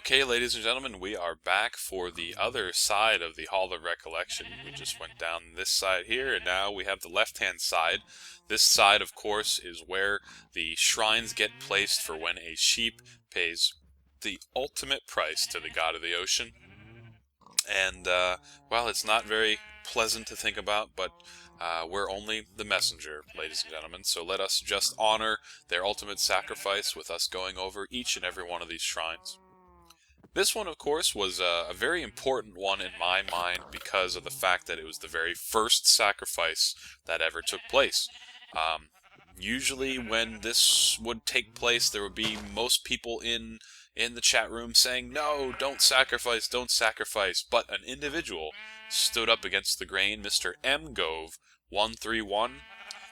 Okay, ladies and gentlemen, we are back for the other side of the Hall of Recollection. We just went down this side here, and now we have the left-hand side. This side, of course, is where the shrines get placed for when a sheep pays the ultimate price to the god of the ocean. And, well, it's not very pleasant to think about, but we're only the messenger, ladies and gentlemen, so let us just honor their ultimate sacrifice with us going over each and every one of these shrines. This one, of course, was a very important one in my mind because of the fact that it was the very first sacrifice that ever took place. Usually when this would take place, there would be most people in the chat room saying, no, don't sacrifice, don't sacrifice. But an individual stood up against the grain, Mr. MGove131,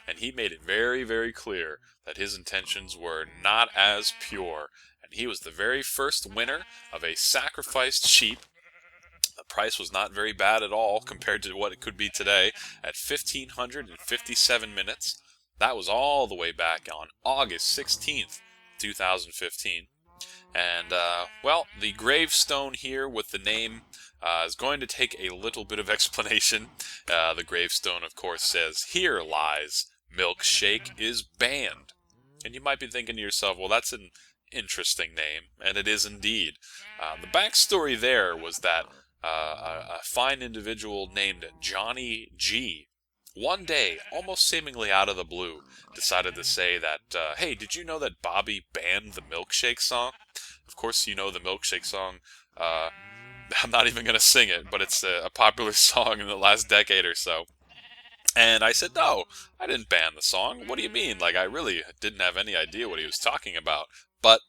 and he made it very, very clear that his intentions were not as pure. And he was the very first winner of a sacrificed sheep. The price was not very bad at all compared to what it could be today at 1,557 minutes. That was all the way back on August 16th, 2015. And, well, the gravestone here with the name is going to take a little bit of explanation. The gravestone, of course, says, "Here lies, milkshake is banned." And you might be thinking to yourself, well, that's an interesting name, and it is indeed. The backstory there was that a fine individual named Johnny G, one day, almost seemingly out of the blue, decided to say that, hey, did you know that Bobby banned the milkshake song? Of course you know the milkshake song. I'm not even going to sing it, but it's a popular song in the last decade or so. And I said, no, I didn't ban the song. What do you mean? Like, I really didn't have any idea what he was talking about. But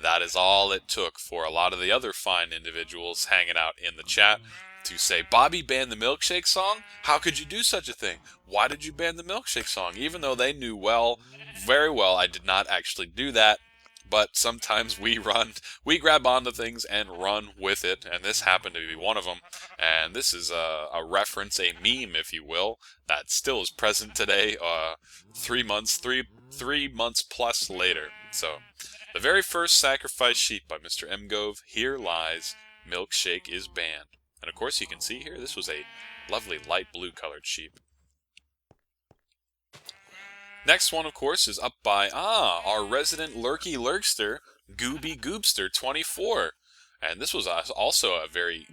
that is all it took for a lot of the other fine individuals hanging out in the chat to say, Bobby banned the milkshake song? How could you do such a thing? Why did you ban the milkshake song? Even though they knew very well, I did not actually do that. But sometimes we grab onto things and run with it, and this happened to be one of them. And this is a reference, a meme, if you will, that still is present today, 3 months plus later. So, the very first sacrificed sheep by Mr. MGove, "Here lies, milkshake is banned." And of course you can see here, this was a lovely light blue colored sheep. Next one, of course, is up by, our resident Lurky Lurkster, Gooby Goobster 24. And this was also a very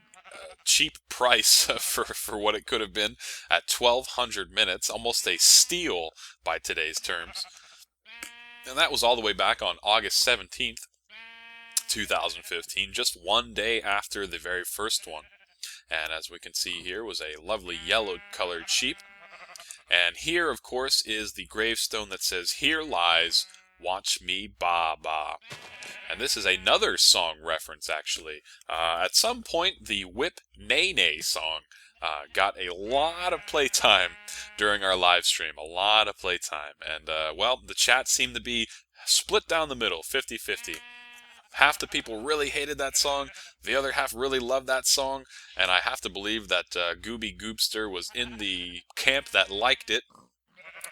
cheap price for what it could have been at 1,200 minutes, almost a steal by today's terms. And that was all the way back on August 17th, 2015, just one day after the very first one. And as we can see here, was a lovely yellow-colored sheep. And here, of course, is the gravestone that says, "Here lies, watch me ba-ba." And this is another song reference, actually. At some point, the Whip Nay Nay song got a lot of playtime during our live stream. A lot of playtime. And, well, the chat seemed to be split down the middle, 50-50. Half the people really hated that song, the other half really loved that song, and I have to believe that Gooby Goobster was in the camp that liked it,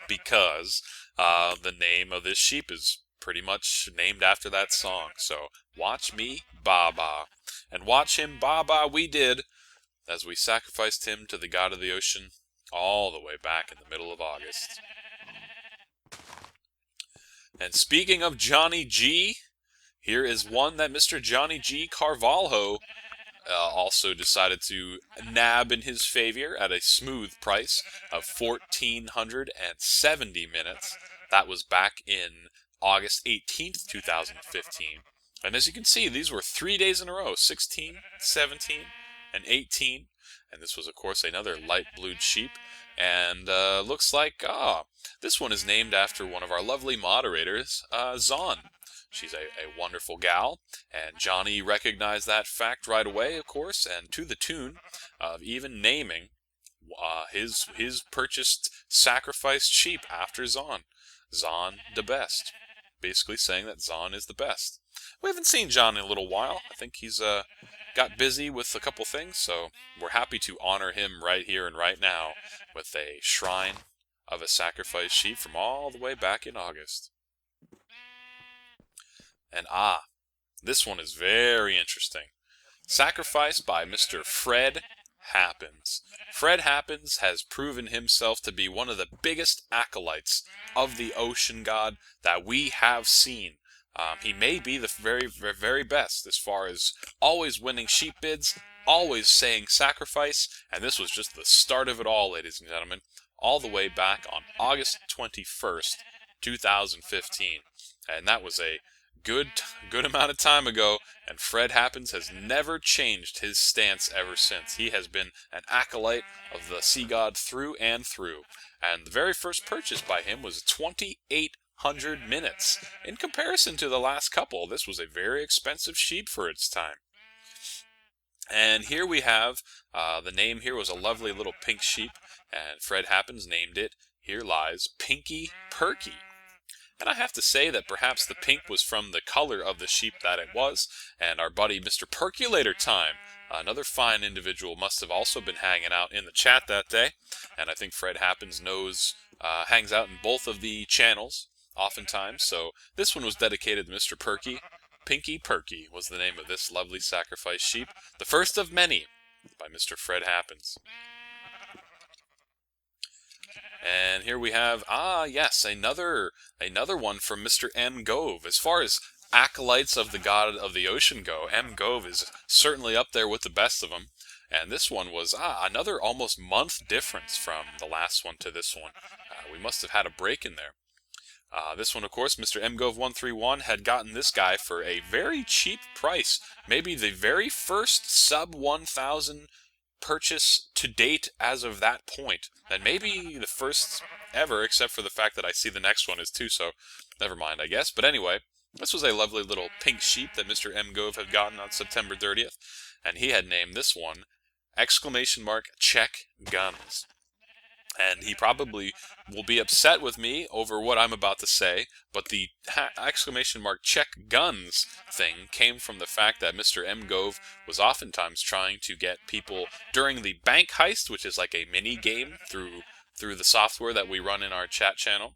because the name of this sheep is pretty much named after that song. So, watch me ba-ba. And watch him ba-ba we did, as we sacrificed him to the god of the ocean all the way back in the middle of August. And speaking of Johnny G, here is one that Mr. Johnny G. Carvalho also decided to nab in his favor at a smooth price of 1,470 minutes. That was back in August 18th, 2015. And as you can see, these were 3 days in a row, 16, 17, and 18. And this was, of course, another light blued sheep. And looks like, this one is named after one of our lovely moderators, Zon. She's a wonderful gal, and Johnny recognized that fact right away, of course, and to the tune of even naming his purchased sacrificed sheep after Zon. Zon the best. Basically saying that Zon is the best. We haven't seen John in a little while. I think he's got busy with a couple things, so we're happy to honor him right here and right now with a shrine of a sacrificed sheep from all the way back in August. And This one is very interesting. Sacrificed by Mr. Fred Happens. Fred Happens has proven himself to be one of the biggest acolytes of the ocean god that we have seen. He may be the very best as far as always winning sheep bids, always saying sacrifice, and this was just the start of it all, ladies and gentlemen, all the way back on August 21st, 2015. And that was a good amount of time ago, and Fred Happens has never changed his stance ever since. He has been an acolyte of the sea god through and through, and the very first purchase by him was 2,800 minutes. In comparison to the last couple, this was a very expensive sheep for its time. And here we have, the name here was a lovely little pink sheep, and Fred Happens named it, Here Lies Pinky Perky. And I have to say that perhaps the pink was from the color of the sheep that it was, and our buddy Mr. Percolator Time, another fine individual, must have also been hanging out in the chat that day, and I think Fred Happens hangs out in both of the channels, oftentimes, so this one was dedicated to Mr. Perky. Pinky Perky was the name of this lovely sacrifice sheep, the first of many, by Mr. Fred Happens. And here we have, yes, another one from Mr. M. Gove. As far as acolytes of the god of the ocean go, M. Gove is certainly up there with the best of them. And this one was, another almost month difference from the last one to this one. We must have had a break in there. This one, of course, Mr. M. Gove 131 had gotten this guy for a very cheap price. Maybe the very first sub 1,000 purchase to date as of that point, and maybe the first ever, except for the fact that I see the next one is too, so never mind, I guess. But anyway, this was a lovely little pink sheep that Mr. M. Gove had gotten on September 30th, and he had named this one !Check Guns. And he probably will be upset with me over what I'm about to say, but the !Check Guns thing came from the fact that Mr. M. Gove was oftentimes trying to get people during the bank heist, which is like a mini game through the software that we run in our chat channel.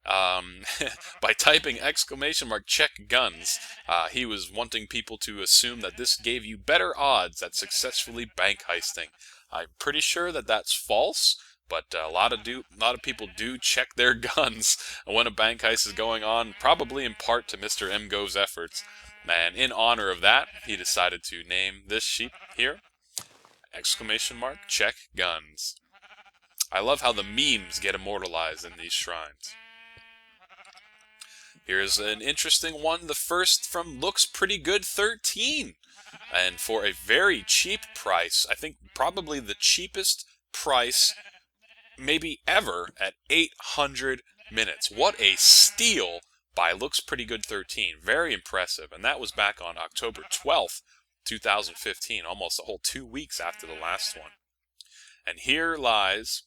By typing !Check Guns, he was wanting people to assume that this gave you better odds at successfully bank heisting. I'm pretty sure that that's false. But a lot of people do check their guns when a bank heist is going on, probably in part to Mr. M. Gove's efforts. And in honor of that, he decided to name this sheep here, !Check Guns. I love how the memes get immortalized in these shrines. Here's an interesting one, the first from Looks Pretty Good 13. And for a very cheap price, I think probably the cheapest price maybe ever, at 800 minutes. What a steal by Looks Pretty Good 13. Very impressive. And that was back on October 12th, 2015, almost a whole 2 weeks after the last one. And here lies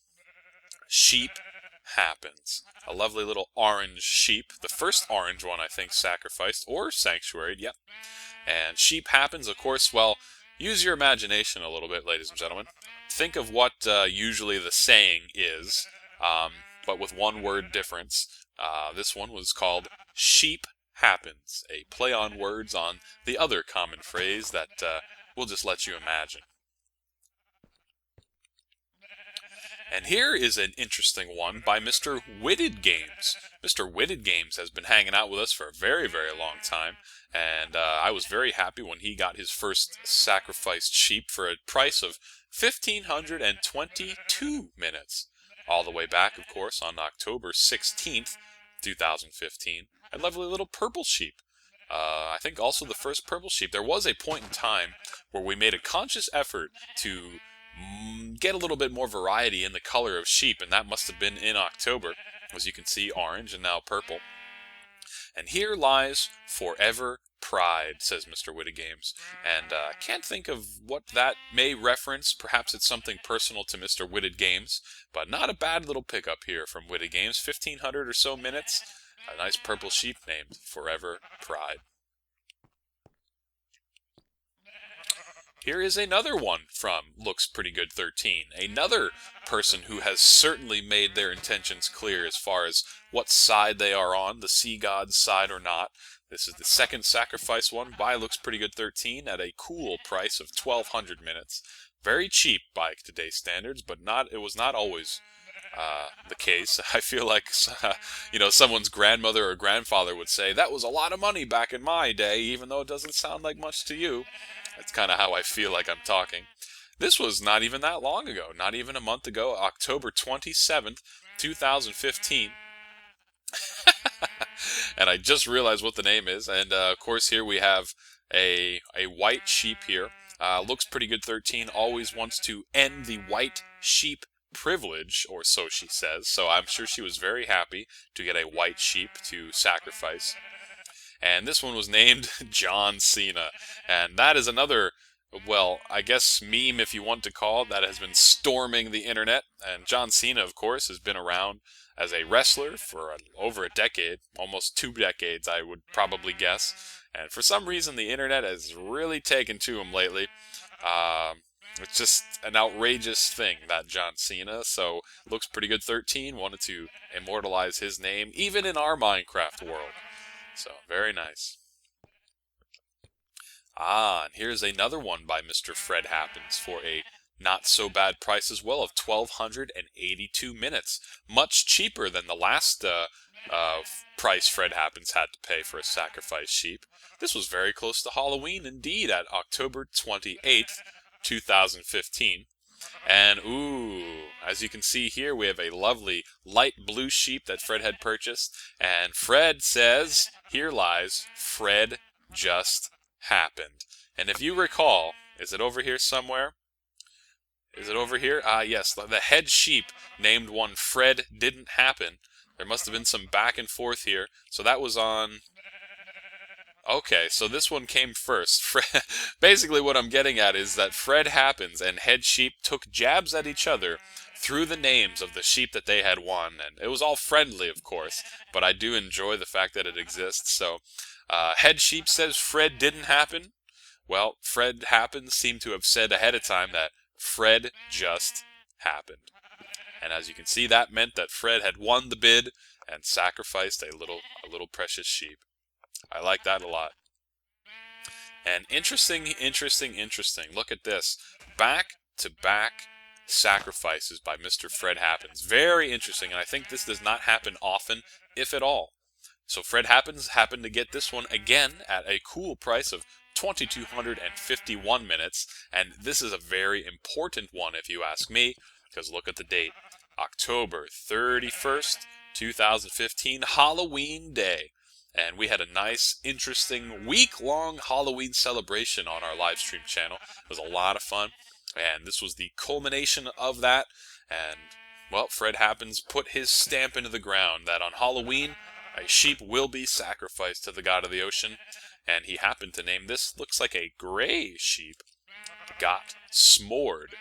Sheep Happens. A lovely little orange sheep. The first orange one, I think, sacrificed or sanctuaried. Yep. And Sheep Happens, of course, well, use your imagination a little bit, ladies and gentlemen. Think of what usually the saying is, but with one word difference. This one was called Sheep Happens, a play on words on the other common phrase that we'll just let you imagine. And here is an interesting one by Mr. Witted Games. Mr. Witted Games has been hanging out with us for a very, very long time, and I was very happy when he got his first sacrificed sheep for a price of 1,522 minutes. All the way back, of course, on October 16th, 2015. A lovely little purple sheep. I think also the first purple sheep. There was a point in time where we made a conscious effort to get a little bit more variety in the color of sheep, and that must have been in October. As you can see, orange and now purple. And here lies Forever Pride, says Mr. Witty Games. And I can't think of what that may reference. Perhaps it's something personal to Mr. Witted Games. But not a bad little pickup here from Witty Games. 1,500 or so minutes. A nice purple sheep named Forever Pride. Here is another one from Looks Pretty Good 13. Another person who has certainly made their intentions clear as far as what side they are on, the sea god's side or not. This is the second sacrifice one by Looks Pretty Good 13 at a cool price of 1,200 minutes. Very cheap by today's standards, but it was not always the case. I feel like, someone's grandmother or grandfather would say, that was a lot of money back in my day, even though it doesn't sound like much to you. That's kind of how I feel like I'm talking. This was not even that long ago, not even a month ago, October 27th, 2015. And I just realized what the name is. And of course, here we have a white sheep here. Looks Pretty Good 13 always wants to end the white sheep privilege, or so she says. So I'm sure she was very happy to get a white sheep to sacrifice. And this one was named John Cena. And that is another, well, I guess meme, if you want to call it, that has been storming the internet. And John Cena, of course, has been around as a wrestler for over a decade, almost 2 decades, I would probably guess. And for some reason, the internet has really taken to him lately. It's just an outrageous thing, that John Cena. So, Looks Pretty Good 13 wanted to immortalize his name, even in our Minecraft world. So, very nice. And here's another one by Mr. Fred Happens for a not-so-bad price as well of 1,282 minutes. Much cheaper than the last price Fred Happens had to pay for a sacrifice sheep. This was very close to Halloween indeed at October 28th, 2015. And as you can see here, we have a lovely light blue sheep that Fred had purchased. And Fred says, here lies Fred Just Happened. And if you recall, is it over here somewhere? Is it over here? Yes, the head sheep named one Fred Didn't Happen. There must have been some back and forth here. So that was on... Okay, so this one came first. Basically what I'm getting at is that Fred Happens and Head Sheep took jabs at each other through the names of the sheep that they had won. And it was all friendly, of course, but I do enjoy the fact that it exists. So, Head Sheep says Fred Didn't Happen. Well, Fred Happens seemed to have said ahead of time that Fred Just Happened. And as you can see, that meant that Fred had won the bid and sacrificed a little precious sheep. I like that a lot. And interesting. Look at this. Back-to-back sacrifices by Mr. Fred Happens. Very interesting, and I think this does not happen often, if at all. So Fred Happens happened to get this one again at a cool price of 2,251 minutes, and this is a very important one if you ask me, because look at the date. October 31st, 2015, Halloween Day. And we had a nice, interesting, week-long Halloween celebration on our live stream channel. It was a lot of fun, and this was the culmination of that. And, well, Fred Happens put his stamp into the ground that on Halloween, a sheep will be sacrificed to the god of the ocean. And he happened to name this, looks like a gray sheep, Got S'mored.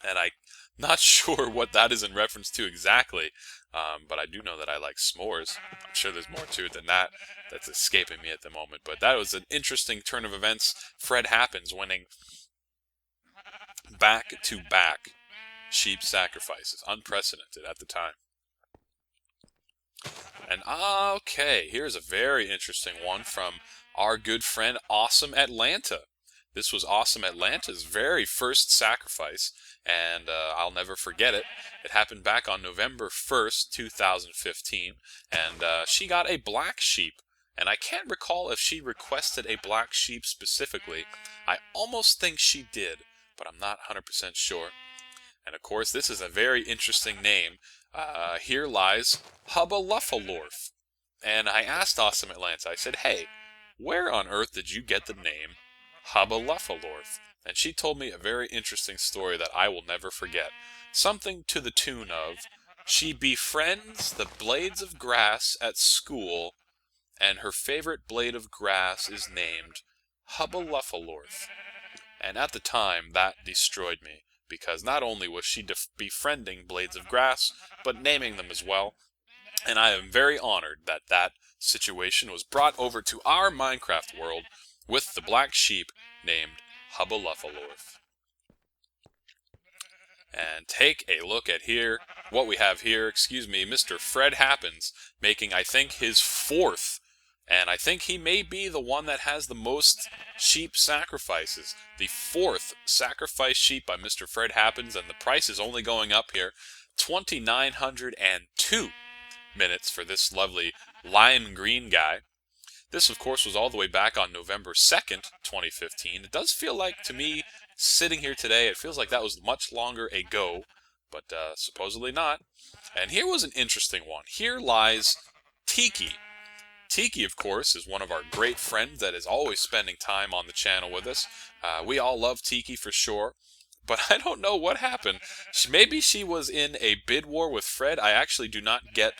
And I'm not sure what that is in reference to exactly, but I do know that I like s'mores. I'm sure there's more to it than that that's escaping me at the moment. But that was an interesting turn of events. Fred Happens winning back-to-back sheep sacrifices. Unprecedented at the time. And okay, here's a very interesting one from our good friend Awesome Atlanta. This was Awesome Atlanta's very first sacrifice, and I'll never forget it. It happened back on November 1st, 2015, and she got a black sheep. And I can't recall if she requested a black sheep specifically. I almost think she did, but I'm not 100% sure. And of course, this is a very interesting name. Here lies Hubba-Luffa-Lorf. And I asked Awesome Atlanta, I said, hey, where on earth did you get the name Hubba-Luffa-Lorf? And she told me a very interesting story that I will never forget. Something to the tune of, she befriends the blades of grass at school, and her favorite blade of grass is named Hubba-Luffa-Lorf. And at the time, that destroyed me, because not only was she befriending blades of grass, but naming them as well. And I am very honored that that situation was brought over to our Minecraft world with the black sheep named Hubba-Luffa-Lorf. And take a look at what we have here, Mr. Fred Happens, making, I think, his fourth And I think he may be the one that has the most sheep sacrifices. The 4th sacrifice sheep by Mr. Fred Happens, and the price is only going up here. 2,902 minutes for this lovely lime green guy. This, of course, was all the way back on November 2nd, 2015. It does feel like, to me, sitting here today, it feels like that was much longer ago, but supposedly not. And here was an interesting one. Here lies Tiki. Tiki, of course, is one of our great friends that is always spending time on the channel with us. We all love Tiki for sure. But I don't know what happened. Maybe she was in a bid war with Fred. I actually do not get...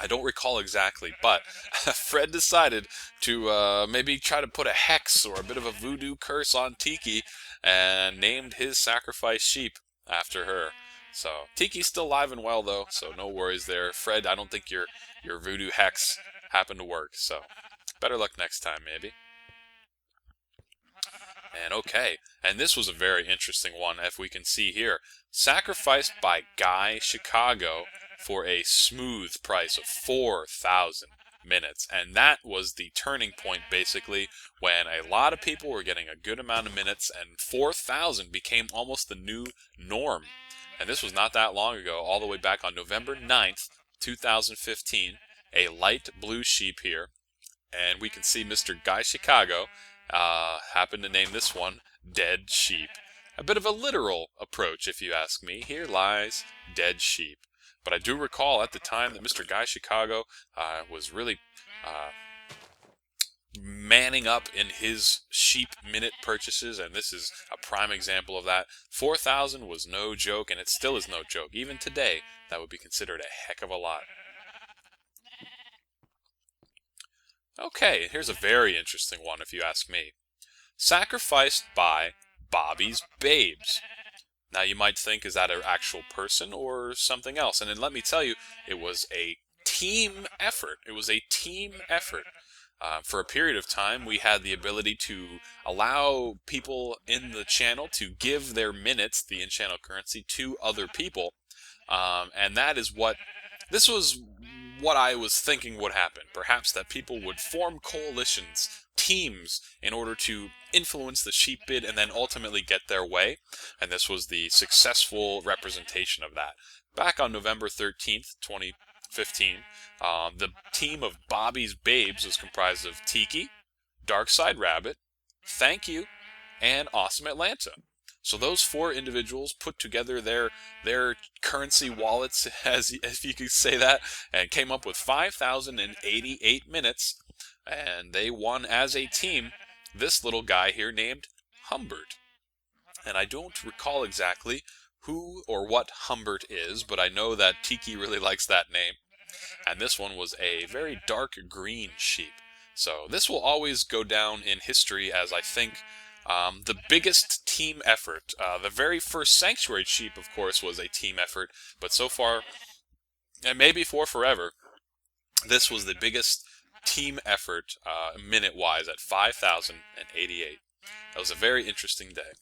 I don't recall exactly, but Fred decided to maybe try to put a hex or a bit of a voodoo curse on Tiki and named his sacrifice sheep after her. So, Tiki's still alive and well, though, so no worries there. Fred, I don't think your voodoo hex happened to work, so better luck next time, maybe. And okay, and this was a very interesting one, if we can see here. Sacrificed by Guy Chicago for a smooth price of 4,000 minutes. And that was the turning point, basically, when a lot of people were getting a good amount of minutes, and 4,000 became almost the new norm. And this was not that long ago, all the way back on November 9th, 2015, a light blue sheep here. And we can see Mr. Guy Chicago happened to name this one Dead Sheep. A bit of a literal approach, if you ask me. Here lies Dead Sheep. But I do recall at the time that Mr. Guy Chicago was really manning up in his sheep minute purchases, and this is a prime example of that. 4,000 was no joke, and it still is no joke. Even today, that would be considered a heck of a lot. Okay, here's a very interesting one, if you ask me. Sacrificed by Bobby's Babes. Now, you might think, is that an actual person or something else? And then let me tell you, it was a team effort. It was a team effort. For a period of time, we had the ability to allow people in the channel to give their minutes, the in-channel currency, to other people. And that is what... This was what I was thinking would happen. Perhaps that people would form coalitions, teams, in order to influence the sheep bid and then ultimately get their way. And this was the successful representation of that. Back on November 13th, 2015, the team of Bobby's Babes was comprised of Tiki, Darkside Rabbit, Thank You, and Awesome Atlanta. So those 4 individuals put together their currency wallets, if you could say that, and came up with 5,088 minutes, and they won as a team this little guy here named Humbert. And I don't recall exactly who or what Humbert is, but I know that Tiki really likes that name. And this one was a very dark green sheep. So this will always go down in history as, I think, the biggest team effort. The very first Sanctuary sheep, of course, was a team effort, but so far, and maybe for forever, this was the biggest team effort minute-wise at 5,088. That was a very interesting day.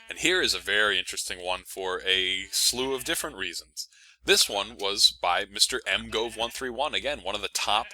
And here is a very interesting one for a slew of different reasons. This one was by Mr. mgove131, again, one of the top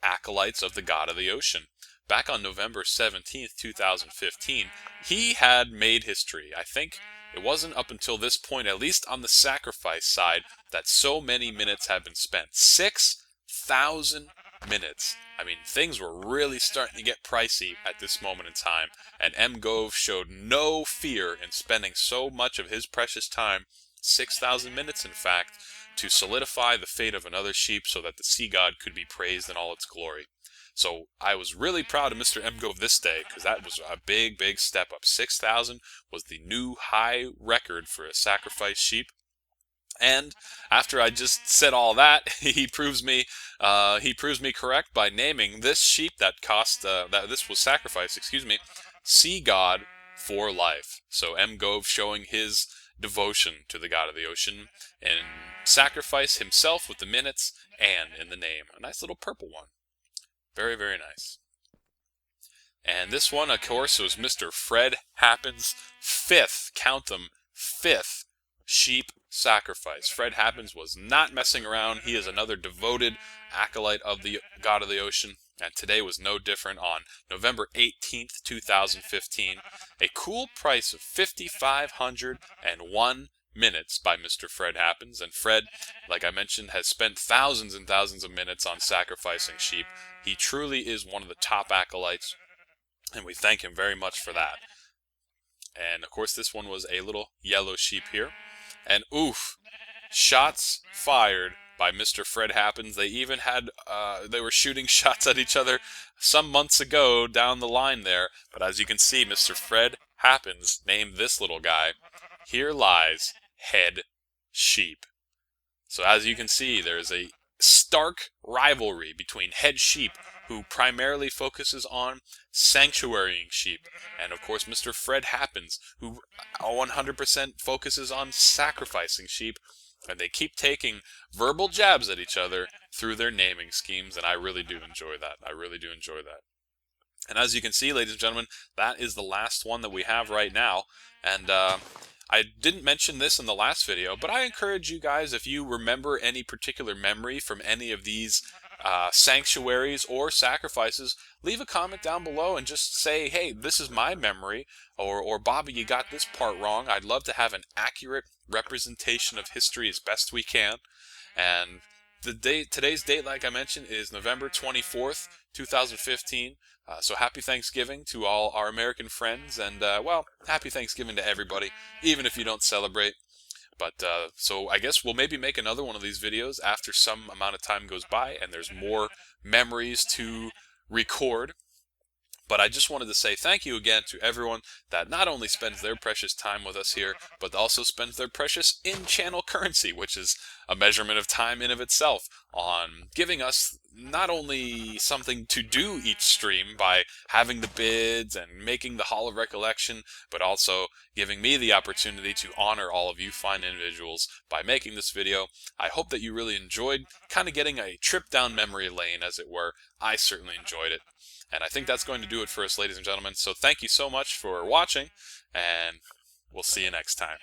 acolytes of the God of the Ocean. Back on November 17th, 2015, he had made history. I think it wasn't up until this point, at least on the sacrifice side, that so many minutes have been spent. 6,000 minutes. I mean, things were really starting to get pricey at this moment in time, and mgove showed no fear in spending so much of his precious time, 6,000 minutes in fact, to solidify the fate of another sheep so that the sea god could be praised in all its glory. So I was really proud of Mr. mgove this day, because that was a big, big step up. 6,000 was the new high record for a sacrifice sheep. And after I just said all that, he proves me correct by naming this sheep that cost that this was sacrificed, Sea God for Life. So mgove showing his devotion to the God of the Ocean and sacrifice himself with the minutes and in the name. A nice little purple one. Very, very nice. And this one, of course, was Mr. Fred Happens' 5th, count them, 5th sheep sacrifice. Fred Happens was not messing around. He is another devoted acolyte of the God of the Ocean, and today was no different on November 18th, 2015. A cool price of 5,501 minutes by Mr. Fred Happens, and Fred, like I mentioned, has spent thousands and thousands of minutes on sacrificing sheep. He truly is one of the top acolytes, and we thank him very much for that. And of course this one was a little yellow sheep here. And oof, shots fired by Mr. Fred Happens. They even had, they were shooting shots at each other some months ago down the line there. But as you can see, Mr. Fred Happens named this little guy, "Here Lies Head Sheep." So as you can see, there's a stark rivalry between Head Sheep, who primarily focuses on sanctuarying sheep, and of course Mr. Fred Happens, who 100% focuses on sacrificing sheep, and they keep taking verbal jabs at each other through their naming schemes, and I really do enjoy that. I really do enjoy that. And as you can see, ladies and gentlemen, that is the last one that we have right now, and I didn't mention this in the last video, but I encourage you guys, if you remember any particular memory from any of these sanctuaries or sacrifices, leave a comment down below and just say, hey, this is my memory, or Bobby, you got this part wrong. I'd love to have an accurate representation of history as best we can. And today's date, like I mentioned, is November 24th, 2015. So happy Thanksgiving to all our American friends, and well, happy Thanksgiving to everybody, even if you don't celebrate. But so I guess we'll maybe make another one of these videos after some amount of time goes by and there's more memories to record. But I just wanted to say thank you again to everyone that not only spends their precious time with us here, but also spends their precious in-channel currency, which is a measurement of time in of itself, on giving us not only something to do each stream by having the bids and making the Hall of Recollection, but also giving me the opportunity to honor all of you fine individuals by making this video. I hope that you really enjoyed kind of getting a trip down memory lane, as it were. I certainly enjoyed it. And I think that's going to do it for us, ladies and gentlemen. So thank you so much for watching, and we'll see you next time.